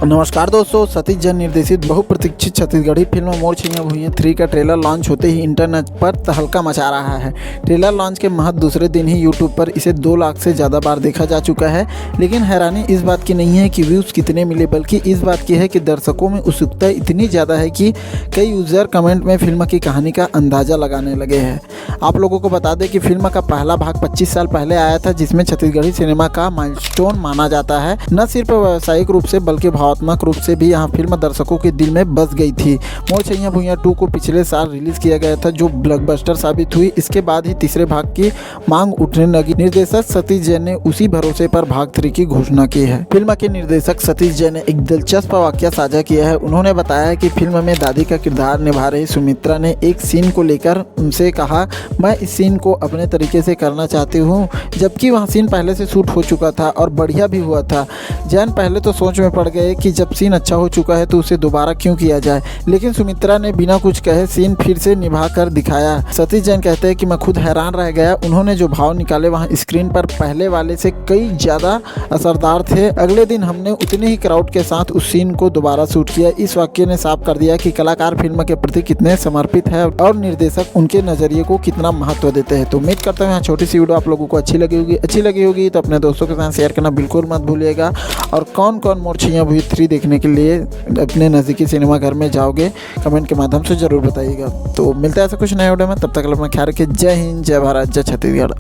नमस्कार दोस्तों, सतीश जैन निर्देशित बहुप्रतीक्षित छत्तीसगढ़ी फिल्म मोर छैया भुइयां 3 का ट्रेलर लॉन्च होते ही इंटरनेट पर तहलका मचा रहा है। ट्रेलर लॉन्च के महज दूसरे दिन ही यूट्यूब पर इसे 2 लाख से ज़्यादा बार देखा जा चुका है। लेकिन हैरानी इस बात की नहीं है कि व्यूज़ कितने मिले, बल्कि इस बात की है कि दर्शकों में उत्सुकता इतनी ज़्यादा है कि कई यूज़र कमेंट में फिल्म की कहानी का अंदाज़ा लगाने लगे हैं। आप लोगों को बता दें कि फिल्म का पहला भाग 25 साल पहले आया था, जिसमें छत्तीसगढ़ी सिनेमा का माइलस्टोन माना जाता है। न सिर्फ व्यावसायिक रूप से बल्कि भावनात्मक रूप से भी यह फिल्म दर्शकों के दिल में बस गई थी। मोर छैया भुइयां 2 को पिछले साल रिलीज किया गया था, जो ब्लॉकबस्टर साबित हुई। इसके बाद ही तीसरे भाग की मांग उठने लगी। निर्देशक सतीश जैन ने उसी भरोसे पर भाग 3 की घोषणा की है। फिल्म के निर्देशक सतीश जैन ने एक दिलचस्प वाकया साझा किया है। उन्होंने बताया कि फिल्म में दादी का किरदार निभा रही सुमित्रा ने एक सीन को लेकर उनसे कहा, मैं इस सीन को अपने तरीके से करना चाहती हूँ, जबकि वह सीन पहले से शूट हो चुका था और बढ़िया भी हुआ था। जैन पहले तो सोच में पड़ गए कि जब सीन अच्छा हो चुका है तो उसे दोबारा क्यों किया जाए, लेकिन सुमित्रा ने बिना कुछ कहे सीन फिर से निभा कर दिखाया। सतीश जैन कहते हैं कि मैं खुद हैरान रह गया। उन्होंने जो भाव निकाले वहाँ स्क्रीन पर पहले वाले से कई ज़्यादा असरदार थे। अगले दिन हमने उतने ही क्राउड के साथ उस सीन को दोबारा शूट किया। इस वाक्य ने साफ कर दिया कि कलाकार फिल्म के प्रति कितने समर्पित है और निर्देशक उनके नज़रिए को कितना महत्व देते हैं। तो उम्मीद करता हूँ यहाँ छोटी सी वीडियो आप लोगों को अच्छी लगी होगी तो अपने दोस्तों के साथ शेयर करना बिल्कुल मत भूलिएगा। और कौन कौन मोर छैया भुइयां 3 देखने के लिए अपने नज़दीकी सिनेमा घर में जाओगे, कमेंट के माध्यम से ज़रूर बताइएगा। तो मिलता है ऐसा कुछ नया वीडियो में, तब तक अपना ख्याल रखिए। जय हिंद, जय भारत, जय छत्तीसगढ़।